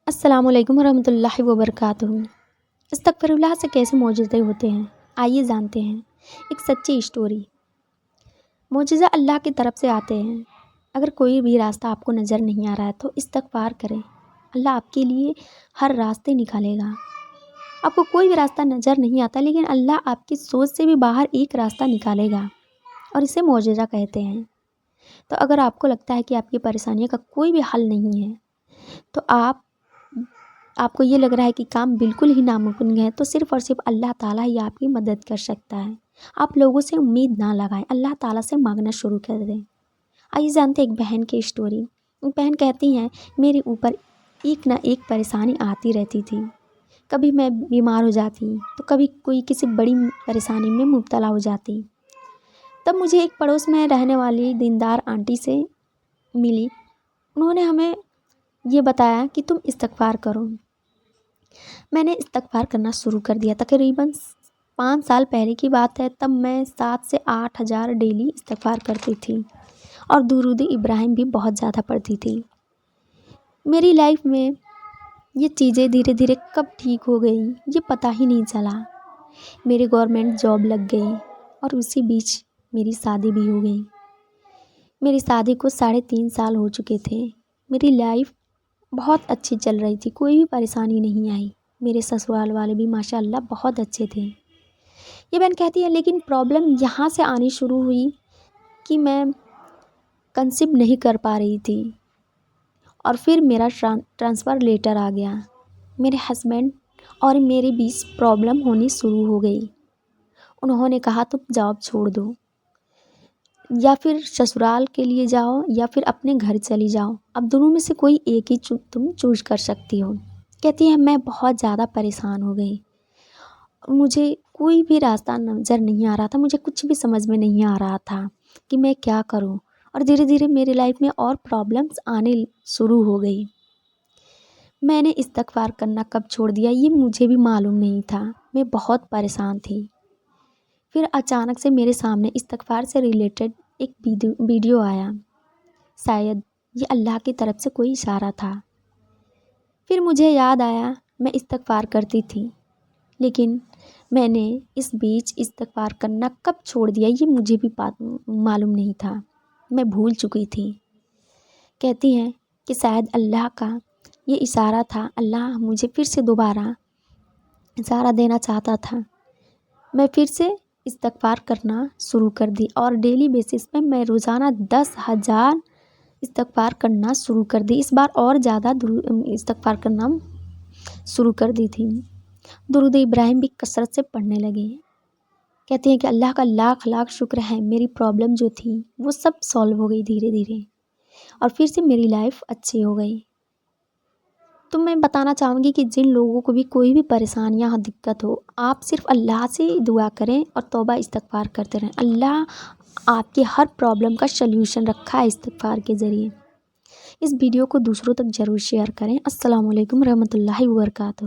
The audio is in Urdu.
السلام علیکم ورحمۃ اللہ وبرکاتہ۔ استغفر اللہ سے کیسے معجزے ہوتے ہیں، آئیے جانتے ہیں ایک سچی اسٹوری۔ معجزہ اللہ کی طرف سے آتے ہیں۔ اگر کوئی بھی راستہ آپ کو نظر نہیں آ رہا ہے تو استغفار کریں، اللہ آپ کے لیے ہر راستے نکالے گا۔ آپ کو کوئی بھی راستہ نظر نہیں آتا لیکن اللہ آپ کی سوچ سے بھی باہر ایک راستہ نکالے گا، اور اسے معجزہ کہتے ہیں۔ تو اگر آپ کو لگتا ہے کہ آپ کی پریشانیوں کا کوئی بھی حل نہیں ہے، تو آپ کو یہ لگ رہا ہے کہ کام بالکل ہی ناممکن ہے، تو صرف اور صرف اللہ تعالیٰ ہی آپ کی مدد کر سکتا ہے۔ آپ لوگوں سے امید نہ لگائیں، اللہ تعالیٰ سے مانگنا شروع کر دیں۔ آئیے جانتے ایک بہن کی اسٹوری۔ ایک بہن کہتی ہیں، میرے اوپر ایک نہ ایک پریشانی آتی رہتی تھی۔ کبھی میں بیمار ہو جاتی تو کبھی کوئی کسی بڑی پریشانی میں مبتلا ہو جاتی۔ تب مجھے ایک پڑوس میں رہنے والی دیندار آنٹی سے ملی۔ انہوں نے ہمیں یہ بتایا کہ تم استغفار کرو۔ میں نے استغفار کرنا شروع کر دیا۔ تقریباً 5 سال پہلے کی بات ہے۔ تب میں 7 سے 8 ہزار ڈیلی استغفار کرتی تھی، اور درود ابراہیم بھی بہت زیادہ پڑھتی تھی۔ میری لائف میں یہ چیزیں دھیرے دھیرے کب ٹھیک ہو گئی یہ پتہ ہی نہیں چلا۔ میری گورنمنٹ جاب لگ گئی اور اسی بیچ میری شادی بھی ہو گئی۔ میری شادی کو 3.5 سال ہو چکے تھے۔ میری لائف بہت اچھی چل رہی تھی، کوئی بھی پریشانی نہیں آئی۔ میرے سسرال والے بھی ماشاءاللہ بہت اچھے تھے۔ یہ بہن کہتی ہے لیکن پرابلم یہاں سے آنی شروع ہوئی کہ میں کنسیو نہیں کر پا رہی تھی، اور پھر میرا ٹرانسفر لیٹر آ گیا۔ میرے ہسبینڈ اور میرے بیچ پرابلم ہونی شروع ہو گئی۔ انہوں نے کہا تم جاب چھوڑ دو، یا پھر سسرال کے لیے جاؤ یا پھر اپنے گھر چلی جاؤ، اب دونوں میں سے کوئی ایک ہی تم چوز کر سکتی ہو۔ کہتی ہے میں بہت زیادہ پریشان ہو گئی، مجھے کوئی بھی راستہ نظر نہیں آ رہا تھا، مجھے کچھ بھی سمجھ میں نہیں آ رہا تھا کہ میں کیا کروں، اور دھیرے دھیرے میری لائف میں اور پرابلمس آنے شروع ہو گئی۔ میں نے استغفار کرنا کب چھوڑ دیا یہ مجھے بھی معلوم نہیں تھا، میں بہت پریشان تھی۔ پھر اچانک سے میرے سامنے استغفار سے ریلیٹڈ ایک ویڈیو آیا، شاید یہ اللہ کی طرف سے کوئی اشارہ تھا۔ پھر مجھے یاد آیا میں استغفار کرتی تھی، لیکن میں نے اس بیچ استغفار کرنا کب چھوڑ دیا یہ مجھے بھی معلوم نہیں تھا، میں بھول چکی تھی۔ کہتی ہیں کہ شاید اللہ کا یہ اشارہ تھا، اللہ مجھے پھر سے دوبارہ اشارہ دینا چاہتا تھا۔ میں پھر سے استغفار کرنا شروع کر دی، اور ڈیلی بیسس پہ میں روزانہ 10,000 استغفار کرنا شروع کر دی۔ اس بار اور زیادہ استغفار کرنا شروع کر دی تھی۔ درود ابراہیم بھی کثرت سے پڑھنے لگے۔ کہتے ہیں کہ اللہ کا لاکھ لاکھ شکر ہے، میری پرابلم جو تھی وہ سب سالو ہو گئی دھیرے دھیرے، اور پھر سے میری لائف اچھی ہو گئی۔ تو میں بتانا چاہوں گی کہ جن لوگوں کو بھی کوئی بھی پریشانیاں دقت ہو، آپ صرف اللہ سے دعا کریں اور توبہ استغفار کرتے رہیں۔ اللہ آپ کی ہر پرابلم کا سلیوشن رکھا ہے استغفار کے ذریعے۔ اس ویڈیو کو دوسروں تک ضرور شیئر کریں۔ السلام علیکم ورحمۃ اللہ وبرکاتہ۔